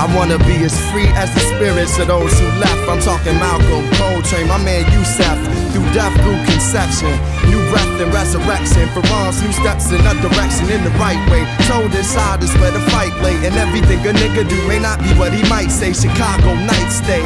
I wanna be as free as the spirits of those who left. I'm talking Malcolm, Coltrane, my man Yusef. Through death, through conception, new breath and resurrection. For wrongs, new steps in a direction in the right way. Told inside is where the fight lay, and everything a nigga do may not be what he might say. Chicago night stay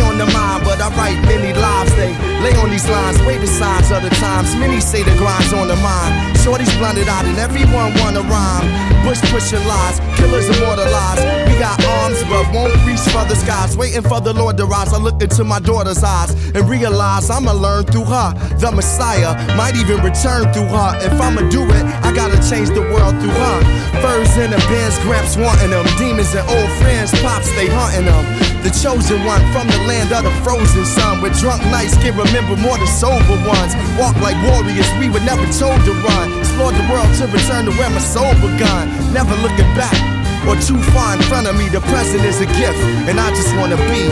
on the mind, but I write many lives. They lay on these lines, weigh the signs of the times. Many say the grind's on the mind. Shorty's blinded out and everyone wanna rhyme. Bush pushing lies, killers immortalized. We got arms but won't reach for the skies. Waiting for the Lord to rise. I look into my daughter's eyes and realize I'ma learn through her. The Messiah might even return through her. If I'ma do it, I gotta change the world through her. Furs in the Benz, Gramps wanting them. Demons and old friends, Pops, they hunting them. The chosen one from the land of the frozen sun. With drunk nights can remember more than sober ones. Walk like warriors, we were never told to run. Explored the world to return to where my soul begun. Never looking back or too far in front of me. The present is a gift, and I just wanna be.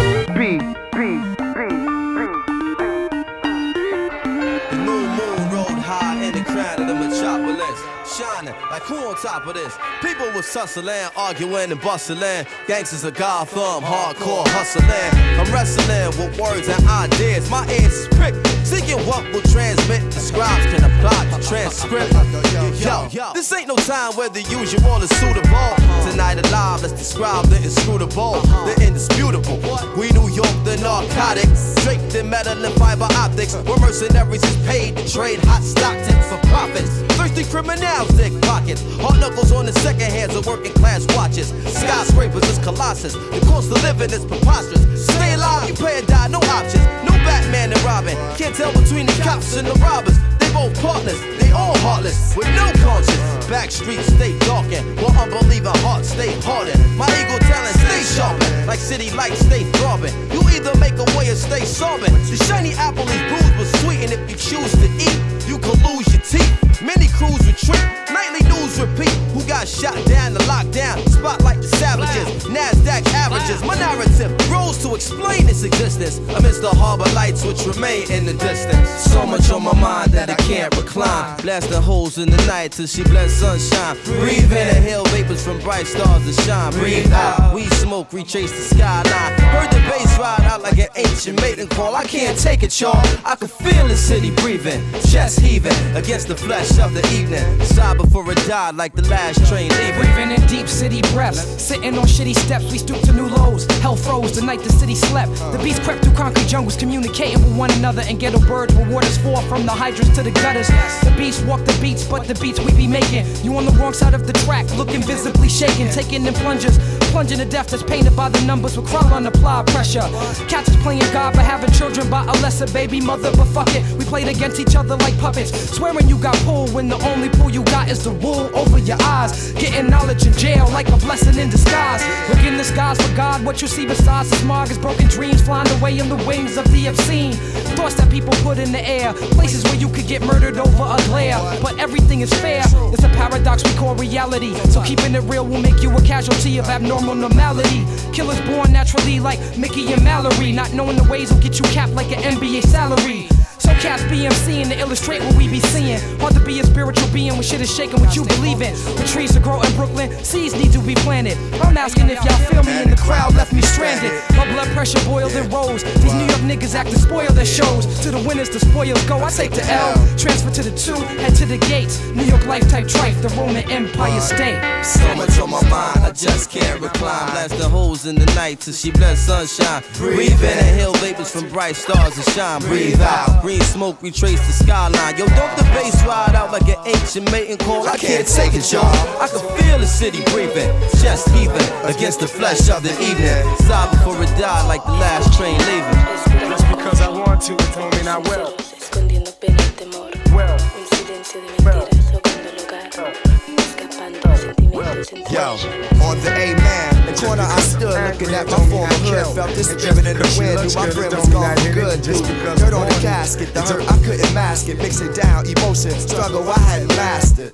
The new moon rode high in the crown of the metropolis, shining like who on top of this? People was tussling, arguing and bustling. Gangsters of Gotham, hardcore hustling. I'm wrestling with words and ideas. My ears is pricked, seeking what will transmit. The scribes can apply the transcript. Yo, this ain't no time where the usual is suitable. Tonight alive, let's describe the inscrutable, the indisputable. We New York, the narcotics, draped in metal and fiber optics. Where mercenaries is paid to trade hot Stockton for profits. Thirsty criminals dig pockets. Hard knuckles on the second hands of working class watches. Skyscrapers is colossus. The cost of living is preposterous. Stay alive, you pay or die, no options. No Batman and Robin. Can't tell between the cops and the robbers. They both partners, they all heartless, with no conscience. Back streets stay darkened, while unbelieving hearts stay hardened. My ego talent stay sharpened, like city lights stay throbbing. You either make a way or stay sobbing. The shiny apple is bruised but sweet, and if you choose to eat, you could lose your teeth. Many crews retreat, nightly news repeat. Who got shot down to lockdown? Spotlight the savages, NASDAQ averages. My narrative grows to explain its existence amidst the harbor lights which remain in the distance. So much on my mind that I can't recline. Blasting holes in the night till she bless sunshine. Breathe in, inhale vapors from bright stars that shine. Breathe out, we smoke, retrace the skyline. Heard the bass ride out like an ancient mating call. I can't take it, y'all. I can feel the city breathing, chest heaving against the flesh of the evening. Sigh before it died like the last train leaving. Breathing in deep city breaths, sitting on shitty steps, we stoop to new lows. Hell froze the night the city slept. The beast crept through concrete jungles, communicating with one another. And ghetto birds where waters fall from the hydrants to the gutters. The beast walk the beats, but the beats we be making. You on the wrong side of the track, looking visibly shaken. Taking in plungers, plunging to death that's painted by the numbers. With crowd on applied pressure. Cats is playing God for having children by a lesser baby mother. But fuck it, we played against each other like puppets. Swearing you got pulled when the only pull you got is the wool over your eyes. Getting knowledge in jail like a blessing in disguise. Look in the skies for God, what you see besides the smog is broken dreams flying away in the wings of the obscene. Thoughts that people put in the air, places where you could get murdered over a glare. But everything is fair, it's a paradox we call reality. So keeping it real will make you a casualty of abnormal normality. Killers born naturally like Mickey and Mallory. Not knowing the ways will get you capped like an NBA salary. So cats BMCing to illustrate what we be seeing. Hard to be a spiritual being when shit is shaking what you believe in. The trees to grow in Brooklyn, seeds need to be planted. I'm asking if y'all feel me and the crowd left me stranded. My blood pressure boiled and rose. These New York niggas act to spoil their shows. To the winners, the spoils go. I take the L, transfer to the 2, head to the gates. New York life type trife, the Roman Empire state. So much on my mind, I just can't recline. Blasting holes in the night till she bless sunshine. Breathe in, inhale vapors from bright stars that shine. Breathe out, green smoke, retrace the skyline. Yo, don't the bass ride out like an ancient mating call. I can't take it, y'all. I can feel the city breathing, chest heaving against the flesh of the evening. Sigh before it died like the last train leaving. Just because I want to, it don't mean I will. Escondiendo pena y temor. Un silencio de mentiras tocando lugar. Escapando sentimientos entre Yo, on the A-man, the corner I stood looking at my former hood. Felt this driven in the wind, knew my friend was gone for good. Just dirt on the casket, the hurt I couldn't mask it. Mix it down, emotion, struggle I hadn't mastered.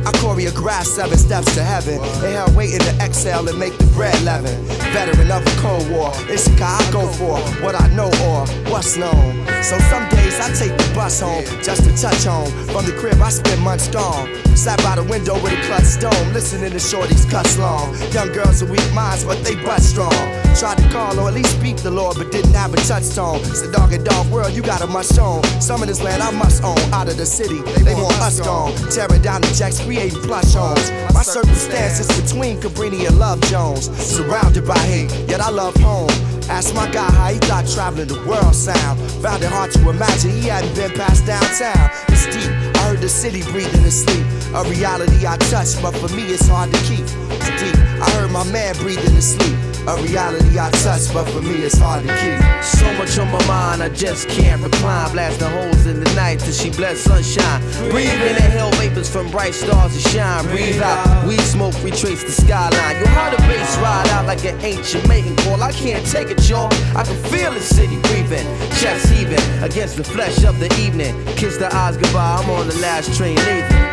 I choreographed 7 steps to heaven. Inhale, waiting to exhale and make the bread leaven. Veteran of a cold war, it's a guy I go for what I know or what's known. So some days Vegas, I take the bus home just to touch home. From the crib, I spend months gone. Sat by the window with a clutch stone, listening to shorties cuss long. Young girls with weak minds, but they butt strong. Tried to call or at least speak the Lord, but didn't have a touchstone. It's a dog and dog world, you got a must own. Some of this land I must own. Out of the city, they want us gone. Tearing down the jacks, creating plush homes. My circumstances between Cabrini and Love Jones. Surrounded by hate, yet I love home. Asked my guy how he thought traveling the world sound. Found it hard to imagine he hadn't been past downtown. It's deep, I heard the city breathing in sleep. A reality I touch, but for me it's hard to keep. It's deep, I heard my man breathing in sleep. A reality I touch, but for me it's hard to keep. So much on my mind, I just can't recline. Blasting holes in the night till she bless sunshine. Breathe in the hell vapors from bright stars to shine. Breathe out, weed smoke, retrace the skyline. Yo, how the bass ride out like an ancient mating call. I can't take it, y'all. I can feel the city breathing, chest heaving against the flesh of the evening. Kiss the eyes goodbye, I'm on the last train leaving.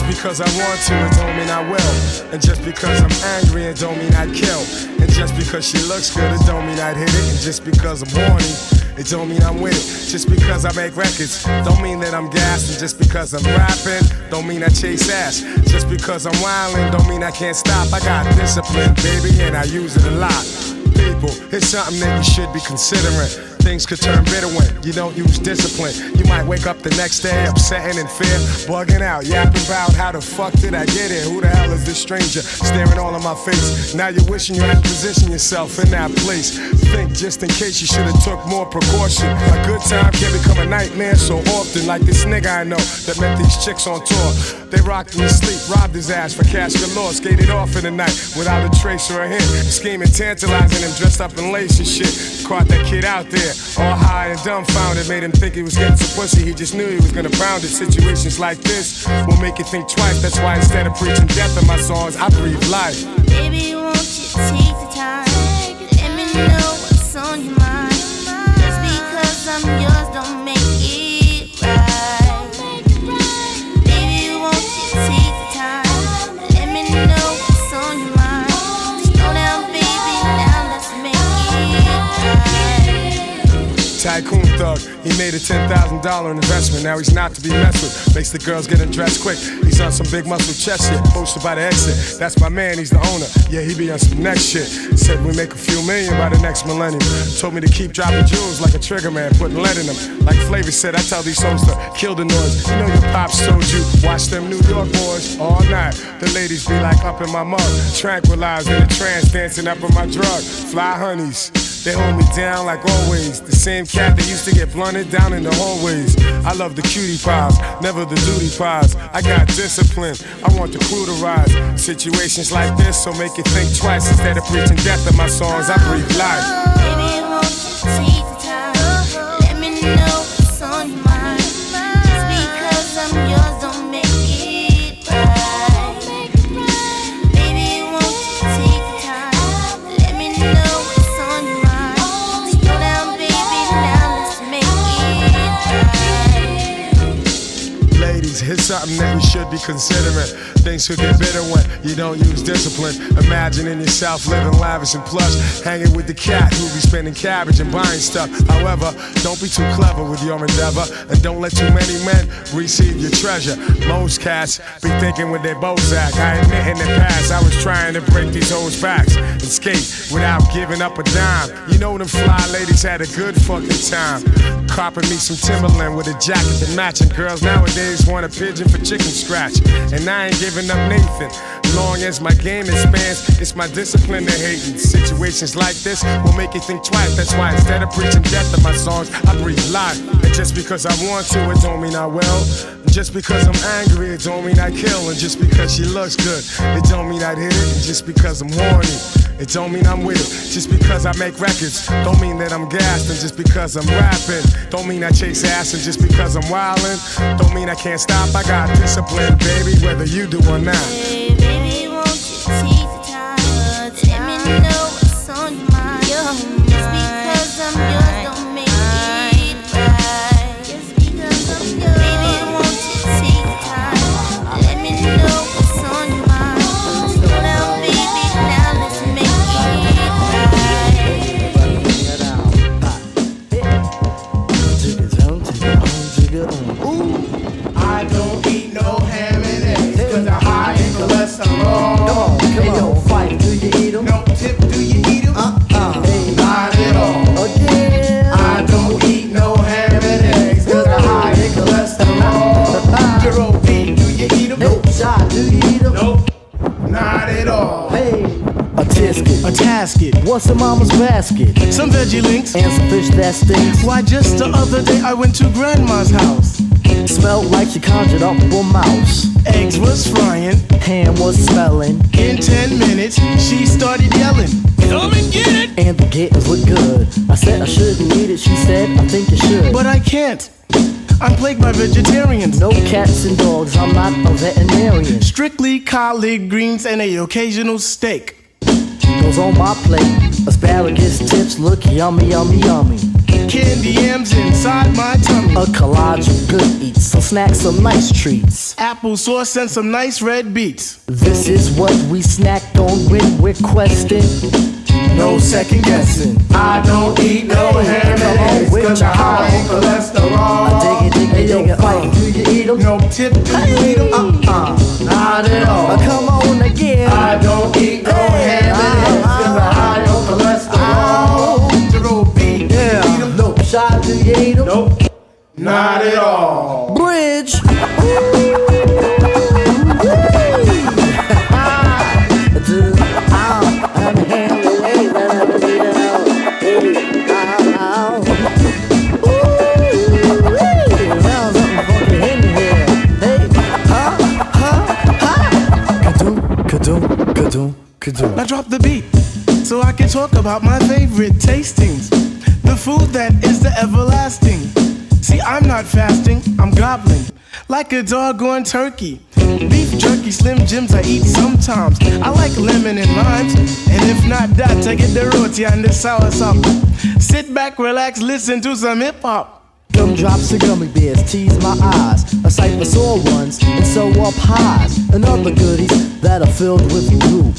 Because I want to, it don't mean I will. And just because I'm angry, it don't mean I'd kill. And just because she looks good, it don't mean I'd hit it. And just because I'm horny, it don't mean I'm with it. Just because I make records, don't mean that I'm gassed. And just because I'm rapping, don't mean I chase ass. Just because I'm wildin', don't mean I can't stop. I got discipline, baby, and I use it a lot. People, it's something that you should be considering. Things could turn bitter when you don't use discipline. You might wake up the next day upsetting in fear, bugging out, yapping about how the fuck did I get here? Who the hell is this stranger staring all in my face? Now you're wishing you had to position yourself in that place. Think just in case you should have took more precaution. A good time can become a nightmare so often. Like this nigga I know that met these chicks on tour. They rocked him to sleep, robbed his ass for cash galore. Skated off in the night without a trace or a hint. Scheming, tantalizing him, dressed up in lace and shit. Caught that kid out there, all high and dumbfounded. Made him think he was getting some pussy, he just knew he was gonna pound it. Situations like this will make you think twice. That's why instead of preaching death in my songs, I breathe life. Baby, won't you take the time? Let me know what's on your mind. Just because I'm yours don't make it right. Baby, won't you take the time? Let me know what's on your mind. Slow down, baby, now let's make it right. Tycoon thug, he made a $10,000 investment. Now he's not to be messed with. Makes the girls get undressed quick. He's on some big muscle chest shit, posted by the exit. That's my man, he's the owner. Yeah, he be on some next shit. Said we make a few million by the next millennium. Told me to keep dropping jewels like a trigger man, putting lead in them. Like Flavor said, I tell these hoes to kill the noise. You know your pops told you, watch them New York boys all night. The ladies be like up in my mug, tranquilized in a trance, dancing up in my drug. Fly honeys. They hold me down like always. The same cat that used to get blunted down in the hallways. I love the cutie pies, never the duty pies. I got discipline, I want the crew to rise. Situations like this, so make you think twice. Instead of preaching death in my songs, I breathe life. Baby, won't you take the time? Let me know what's on your mind. Just because I'm yours don't make it right. Baby, won't you take the time? Let me know what's on your mind. Slow down, baby, now let's make it right. Ladies, here's something that you should be considering. Things could get bitter when you don't use discipline. Imagining yourself living lavish and plush, hanging with the cat who be spending cabbage and buying stuff. However, don't be too clever with your endeavor, and don't let too many men receive your treasure. Most cats be thinking with their Bozak. I admit in the past I was trying to break these hoes' backs and skate without giving up a dime. You know them fly ladies had a good fucking time. Copping me some Timberland with a jacket that matching. Girls nowadays want a pigeon for chicken scratch, and I ain't giving up Nathan. Long as my game expands, it's my discipline to hating. Situations like this will make you think twice. That's why instead of preaching death in my songs, I breathe life. And just because I want to, it don't mean I will. And just because I'm angry, it don't mean I kill. And just because she looks good, it don't mean I'd hit it. And just because I'm horny, it don't mean I'm with it. Just because I make records, don't mean that I'm gassed. And just because I'm rapping, don't mean I chase ass. And just because I'm wildin', don't mean I can't stop. I got discipline, baby, whether you do or not. Hey, baby, won't you take the time? Let me know what's on your mind. I don't eat no ham and eggs, cause they're high in cholesterol. Come on, hey, yo, fight, do you eat them? No tip, do you eat them? Hey, not at all. Again. I don't eat no ham and eggs, cause they're high in cholesterol. Zero B, do you eat them? No shot, do you eat them? Nope, not at all. Hey, a tisket, A tasket, what's in mama's basket? some veggie links. And some fish that stinks. Why, just the other day I went to grandma's house. Smelled like she conjured up a mouse. Eggs was frying. Ham was smelling. In 10 minutes, she started yelling, "Come and get it!" And the getters look good. I said I shouldn't eat it. She said I think you should. But I can't. I'm plagued by vegetarians. No cats and dogs, I'm not a veterinarian. Strictly collard greens and a occasional steak. Goes on my plate. Asparagus tips look yummy, yummy, yummy. Candy yams inside my tummy. A collage of good eats, some snacks, some nice treats. Applesauce and some nice red beets. This is what we snacked on when we're questing. No second guessing. I don't eat no ham and eggs, cause they're high in cholesterol. I dig it, dig it, fight. Do you eat them? No tip, do you eat them? Not at all. Come on again. I don't eat no ham and eggs, cause they're high in cholesterol. Zero B, do you eat them? No shot, do you eat them? Nope, not at all. Bridge. Now drop the beat, so I can talk about my favorite tastings. The food that is the everlasting. See, I'm not fasting, I'm gobbling like a doggone turkey. Beef jerky, Slim Jims I eat sometimes. I like lemon and limes, and if not that, I get the roti and the sour sop. Sit back, relax, listen to some hip-hop. Gumdrops and gummy bears tease my eyes. A sight for sore ones and sew up highs. And other goodies that are filled with goop.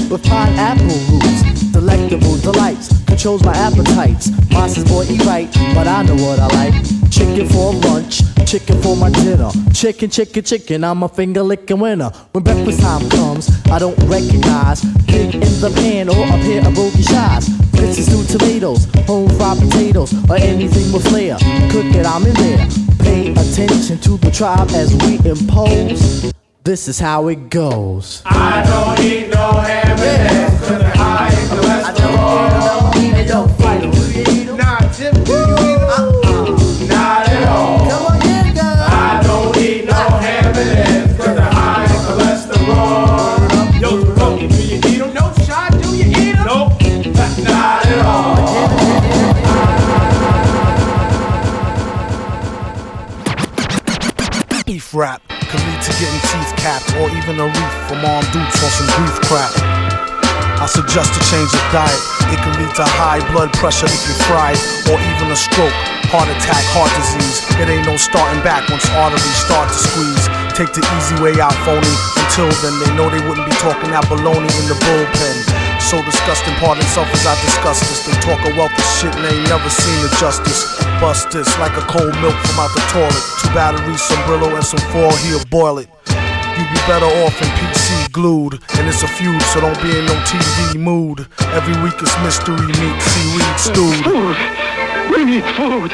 With pineapple roots, delectable delights. Controls my appetites. Monsters boy eat right, but I know what I like. Chicken for lunch, chicken for my dinner. Chicken, chicken, chicken, I'm a finger licking winner. When breakfast time comes, I don't recognize pig in the pan or a pair of bogey shies. Grits and stewed tomatoes, home fried potatoes, or anything with flair. Cook it, I'm in there. Pay attention to the tribe as we impose. This is how it goes. I don't eat no ham and eggs, cause they're high in cholesterol. Eat it, don't fight it. Do you eat them? Nah, Tim, do you eat them? Not at all. Come on, here, guys. I don't eat no ham and eggs, cause they're high in cholesterol. Yo, Rocky, do you eat them? No shot, do you eat them? Nope, not at all. Beef rap could lead to getting teeth capped, or even a reef from armed dudes on some grief crap. I suggest a change of diet. It can lead to high blood pressure if you fry it, or even a stroke, heart attack, heart disease. It ain't no starting back once arteries start to squeeze. Take the easy way out, phony. Until then, they know they wouldn't be talking that baloney in the bullpen. So disgusting, pardon self as I discuss this. They talk a wealth of shit and they ain't never seen the justice. Bust this like a cold milk from out the toilet. 2 batteries, some Brillo, and some foil, he'll boil it. You'd be better off in PC glued. And it's a feud, so don't be in no TV mood. Every week it's mystery meat, seaweed stewed. Food. We need food.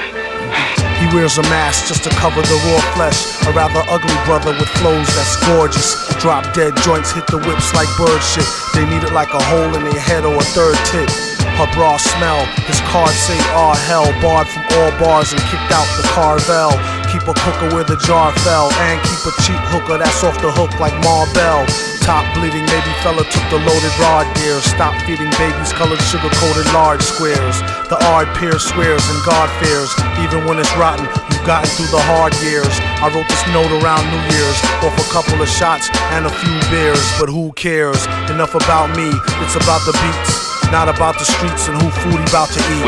He wears a mask just to cover the raw flesh. A rather ugly brother with flows that's gorgeous. Drop dead joints, hit the whips like bird shit. They need it like a hole in their head or a third tit. Her bra smell, his cards say "Ah hell." Barred from all bars and kicked out the Carvel. Keep a cooker where the jar fell, and keep a cheap hooker that's off the hook like Marbell. Top bleeding, maybe fella took the loaded rod gear. Stop feeding babies colored sugar-coated large squares. The ard peer swears and God fears. Even when it's rotten, you've gotten through the hard years. I wrote this note around New Year's, off a couple of shots and a few beers. But who cares? Enough about me, it's about the beats. Not about the streets and who food he about to eat.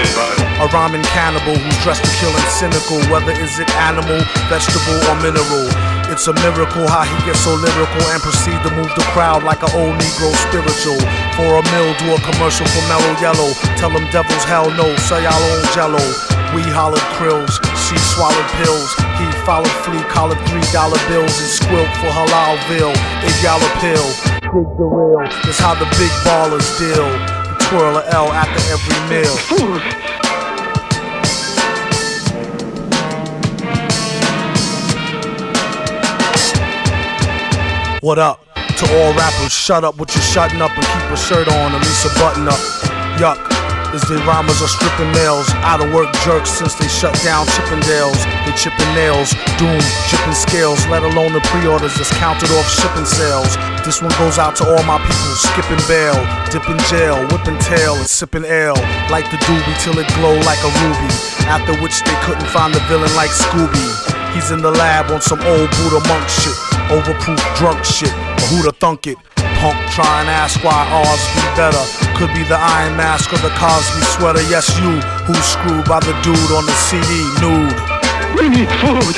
A rhyming cannibal who's dressed to kill and cynical. Whether is it animal, vegetable, or mineral. It's a miracle how he gets so lyrical and proceed to move the crowd like an old Negro spiritual. For a meal, do a commercial for Mellow Yellow. Tell them devils hell no, sell y'all own jello. We hollowed krills, she swallowed pills. He followed flea, collared $3 bills and squilt for Halalville. If y'all appeal, dig the real. That's how the big ballers deal. Twirl a L after every meal. What up? To all rappers, shut up with your shutting up and keep a shirt on, at least a button up. Yuck, as the rhymers are stripping males, out of work jerks since they shut down Chippendales. They chipping nails, doom, chipping scales, let alone the pre-orders that's counted off shipping sales. This one goes out to all my people, skipping bail, dipping jail, whipping tail and sipping ale. Light the doobie till it glow like a ruby, after which they couldn't find the villain like Scooby. He's in the lab on some old Buddha monk shit, overproof drunk shit, but who'da thunk it? Punk try and ask why ours be better. Could be the Iron Mask or the Cosby sweater. Yes, you, who's screwed by the dude on the CD, nude. We need food.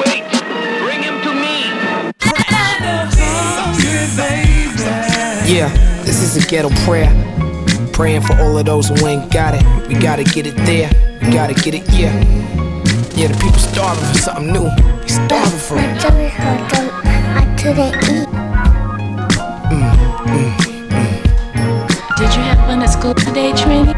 Wait, bring him to me. Yeah, this is a ghetto prayer. Praying for all of those who ain't got it. We gotta get it there. We gotta get it, yeah. Yeah, the people starving for something new. They starving for it. Did you have fun at school today, Trini?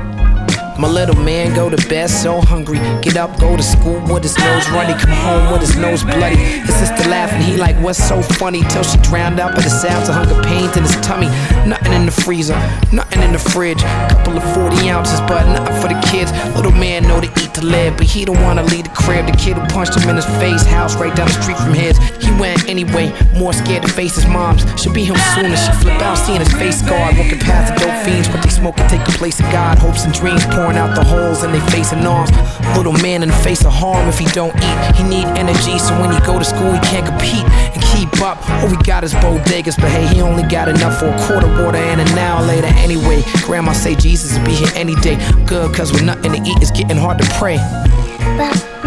My little man go to bed so hungry. Get up, go to school with his nose runny. Come home with his nose bloody. His sister laughing, he like, what's so funny? Till she drowned out by the sounds of hunger pains in his tummy. Nothing in the freezer, nothing in the fridge. Couple of 40 ounces, but nothing for the kids. Little man know to eat to live, but he don't wanna leave the crib. The kid who punched him in his face, house right down the street from his. He went anyway, more scared to face his mom's. Should be him soon as she flip out, seeing his face scarred. Walking past the dope fiends, what they smoking take the place of God. Hopes and dreams pouring out the holes in they face and arms. Little man in the face of harm if he don't eat. He need energy, so when he go to school he can't compete and keep up. All we got is bodegas, but hey, he only got enough for a quart of water and an hour later anyway. Grandma say Jesus will be here any day. Good, cause with nothing to eat it's getting hard to pray.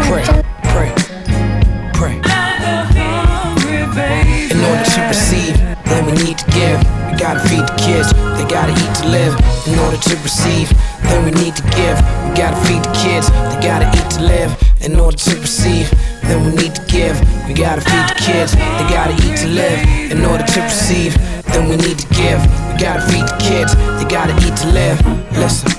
Pray, pray, pray. In order to receive, then we need to give. We gotta feed the kids, they gotta eat to live. In order to receive, then we need to give. We gotta feed the kids, they gotta eat to live. In order to receive, then we need to give. We gotta feed the kids, they gotta eat to live. In order to receive, then we need to give. We gotta feed the kids, they gotta eat to live. Listen.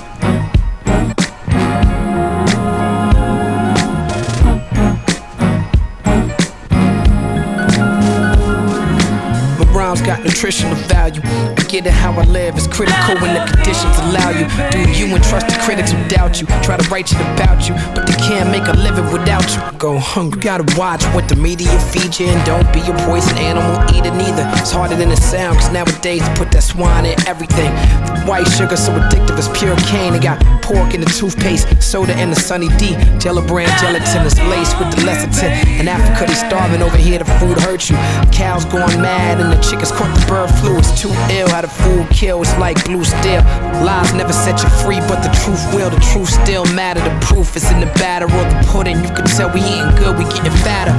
Rhymes got nutritional value. I get it how I live. It's critical when the conditions allow you. Do you and trust the critics who doubt you. Try to write shit about you, but they can't make a living without you. Go hungry. Gotta watch what the media feed you, and don't be a poison animal eater neither. It's harder than it sounds, cause nowadays they put that swine in everything. The white sugar so addictive as pure cane. They got pork in the toothpaste, soda in the Sunny D. Jello brand gelatin is laced with the lecithin. In Africa they starving, over here the food hurts you. Cows going mad and the chickens caught the bird flu. It's too ill how the food kills like blue steel. Lies never set you free, but the truth will. The truth still matter. The proof is in the batter or the pudding. You can tell we eating good, we getting fatter.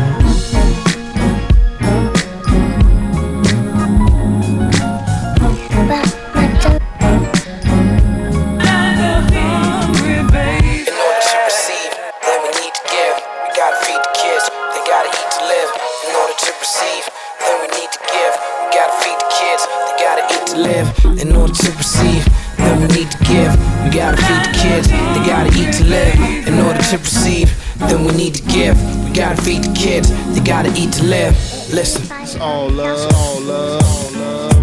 In order to receive, then we need to give. We gotta feed the kids, they gotta eat to live. In order to receive, then we need to give. We gotta feed the kids, they gotta eat to live. Listen. It's all love, it's all love, all love.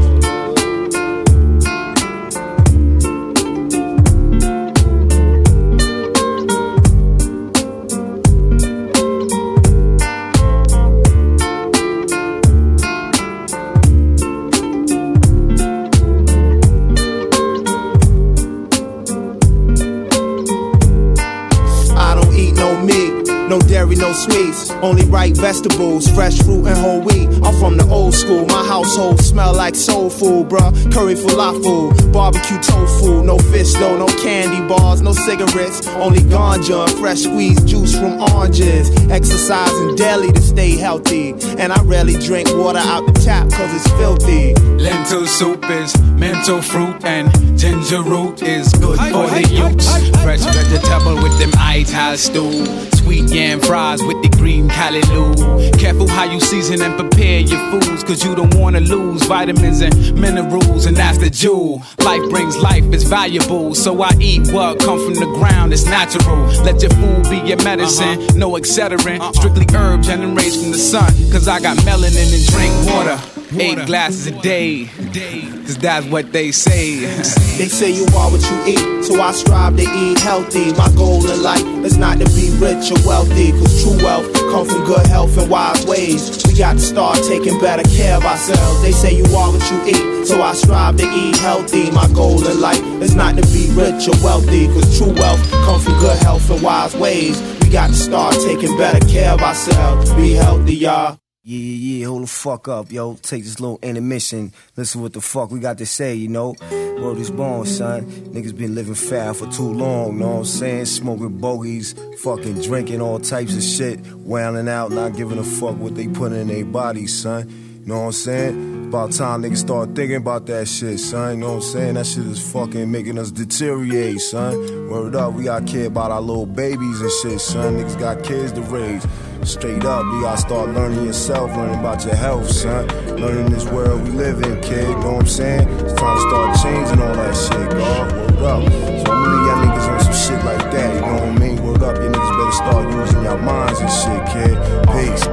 No dairy, no sweets, only right vegetables, fresh fruit and whole wheat. I'm from the old school, my household smell like soul food, bruh. Curry falafel, barbecue tofu, no fish though, no candy bars, no cigarettes, only ganja and fresh squeezed juice from oranges. Exercising daily to stay healthy, and I rarely drink water out the tap cause it's filthy. Lentil soup is mental fruit, and ginger root is good for the youths. Fresh vegetable with them Ital stew, sweet yam fries with the green callaloo. Careful how you season and prepare your foods, cause you don't wanna lose vitamins and minerals, and that's the jewel. Life brings life, it's valuable, so I eat what come from the ground, it's natural. Let your food be your medicine, no accelerant, strictly herb generates from the sun, cause I got melanin and drink water. 8 glasses a day, cause that's what they say. They say you are what you eat, so I strive to eat healthy. My goal in life is not to be rich or wealthy, cause true wealth comes from good health and wise ways. We got to start taking better care of ourselves. They say you are what you eat, so I strive to eat healthy. My goal in life is not to be rich or wealthy, cause true wealth comes from good health and wise ways. We got to start taking better care of ourselves. Be healthy, y'all. Yeah, hold the fuck up, yo. Take this little intermission. Listen what the fuck we got to say, you know. Word is born, son. Niggas been living foul for too long, know what I'm saying? Smoking bogeys, fucking drinking all types of shit, wailing out, not giving a fuck what they put in their bodies, son. You know what I'm saying? About time niggas start thinking about that shit, son. You know what I'm saying? That shit is fucking making us deteriorate, son. Word up, we gotta care about our little babies and shit, son. Niggas got kids to raise. Straight up, you gotta start learning yourself, learning about your health, son. Learning this world we live in, kid, you know what I'm saying? It's time to start changing all that shit, dawg. Word up. So I'm gonna leave y'all niggas on some shit like that, you know what I mean? Word up, you niggas better start using your minds and shit, kid. Peace.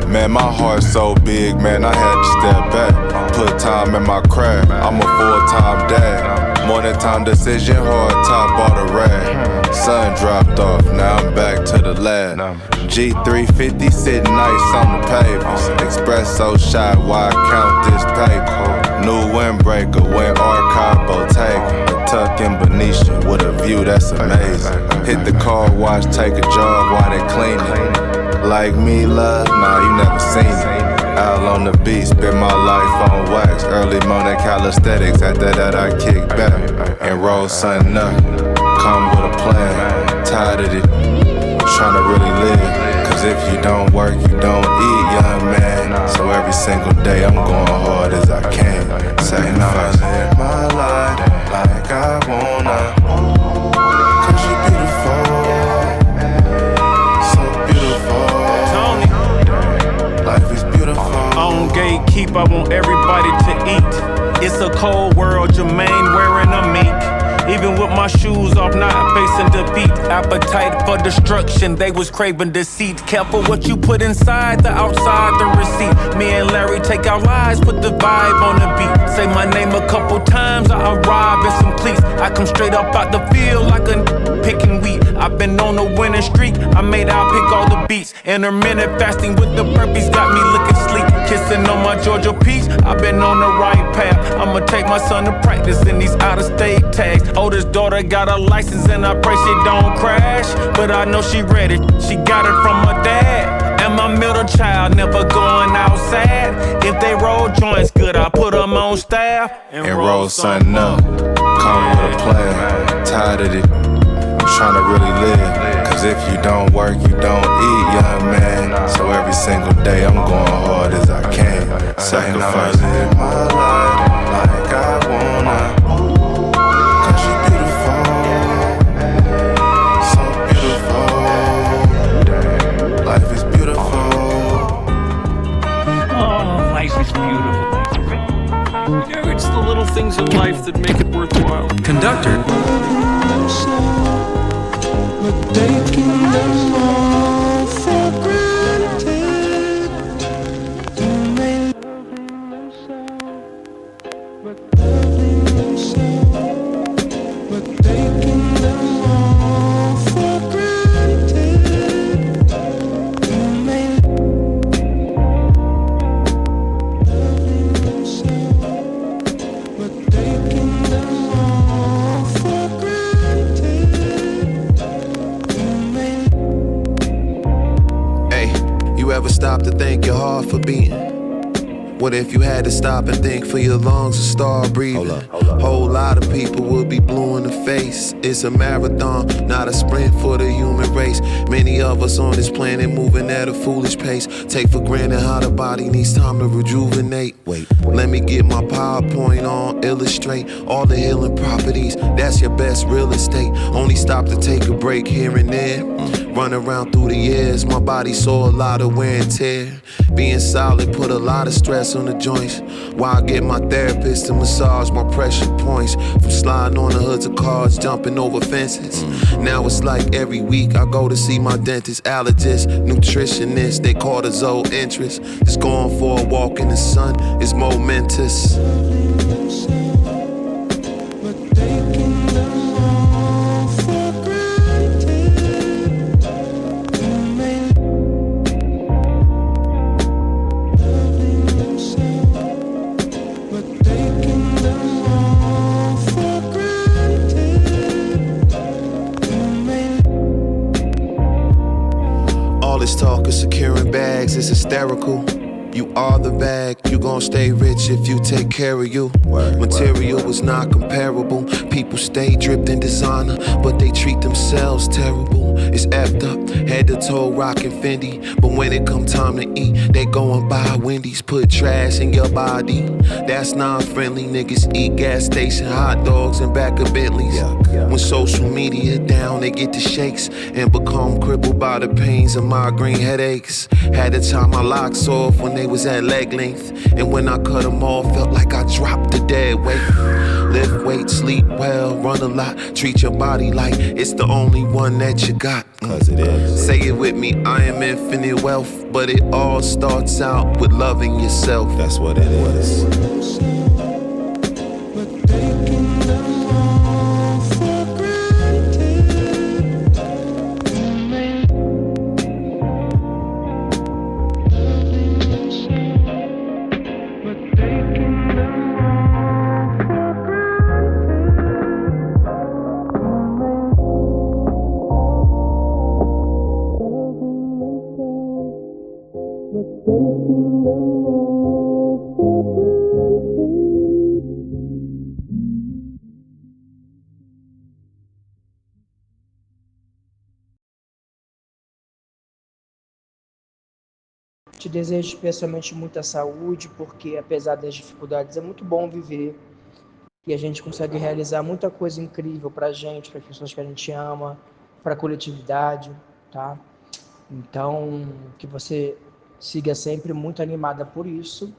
Man, my heart's so big, man, I had to step back. Put time in my craft, I'm a full-time dad. Morning time decision, hard top, bought a rag. Sun dropped off, now I'm back to the lab. G350 sitting nice on the pavers. Espresso shot, why I count this paper? New windbreaker, went archive Bottega. A tuck in Benicia with a view that's amazing. Hit the car wash, take a jog while they clean it. Like me, love? Nah, you never seen it. Out on the beat, spend my life on wax. Early morning calisthenics, after that I kick back and roll something up. Come with a plan, tired of it, tryna really live. Cause if you don't work, you don't eat, young man. So every single day I'm going hard as I can. Sacrificing my life like I wanna. Cause you beautiful. On gatekeep, I want everybody to eat. It's a cold world, Jermaine wearing a mink. Even with my shoes off, not facing defeat. Appetite for destruction, they was craving deceit. Careful what you put inside, the outside, the receipt. Me and Larry take our lives, put the vibe on the beat. Say my name a couple times, I arrive in some cleats. I come straight up out the field like a picking wheat. I've been on a winning streak, I made out pick all the beats. Intermittent fasting with the burpees got me looking sleek. Kissing on my Georgia peach, I've been on the right path. I'ma take my son to practice in these out-of-state tags. Oldest daughter got a license and I pray she don't crash. But I know she ready, she got it from her dad. And my middle child never going outside. If they roll joints good, I put them on staff. And roll something up, come with a plan. Tired of it, tryna really live. Cause if you don't work, you don't eat, young man. So every single day I'm going hard as I can. Sacrificing my life like I wanna. Cause you beautiful, so beautiful. Life is beautiful. Oh, life is beautiful. You know, it's the little things in life that make it worthwhile. Conductor. But taking them all for granted. You may love themselves, but loving themselves, but taking them all for granted. You may loving themselves, but taking them all for granted. stop to thank your heart for beating? What if you had to stop and think for your lungs to start breathing? Whole lot of people would be blue in the face. It's a marathon, not a sprint for the human race. Many of us on this planet moving at a foolish pace. Take for granted how the body needs time to rejuvenate. Wait, let me get my PowerPoint on, illustrate all the healing properties. That's your best real estate. Only stop to take a break here and there. Run around through the years, my body saw a lot of wear and tear. Being solid put a lot of stress on the joints. Why I get my therapist to massage my pressure points. From sliding on the hoods of cars, jumping over fences. Now it's like every week I go to see my dentist, allergist, nutritionist. They cortisol interest. Just going for a walk in the sun is momentous. Securing bags is hysterical. You are the bag, you gon' stay rich if you take care of you. Material is not comparable. People stay dripped in designer, but they treat themselves terrible. It's effed up, head to toe rockin' Fendi. But when it come time to eat, they go and buy Wendy's. Put trash in your body, that's non-friendly. Niggas eat gas station hot dogs and back of Bentleys. When social media down, they get the shakes and become crippled by the pains of migraine headaches. Had to tie my locks off when they was at leg length, and when I cut them off, felt like I dropped a dead weight. Lift weight, sleep well, run a lot, treat your body like it's the only one that you got. Cause it is. Say it with me, I am infinite wealth, but it all starts out with loving yourself. That's what it is. Te desejo especialmente muita saúde, porque apesar das dificuldades é muito bom viver e a gente consegue realizar muita coisa incrível para a gente, para as pessoas que a gente ama, para a coletividade, tá? Então, que você siga sempre muito animada por isso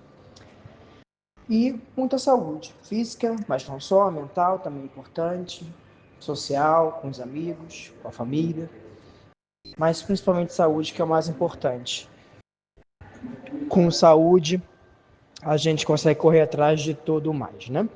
e muita saúde física, mas não só, mental também é importante, social, com os amigos, com a família, mas principalmente saúde, que é o mais importante. Com saúde, a gente consegue correr atrás de tudo mais, né?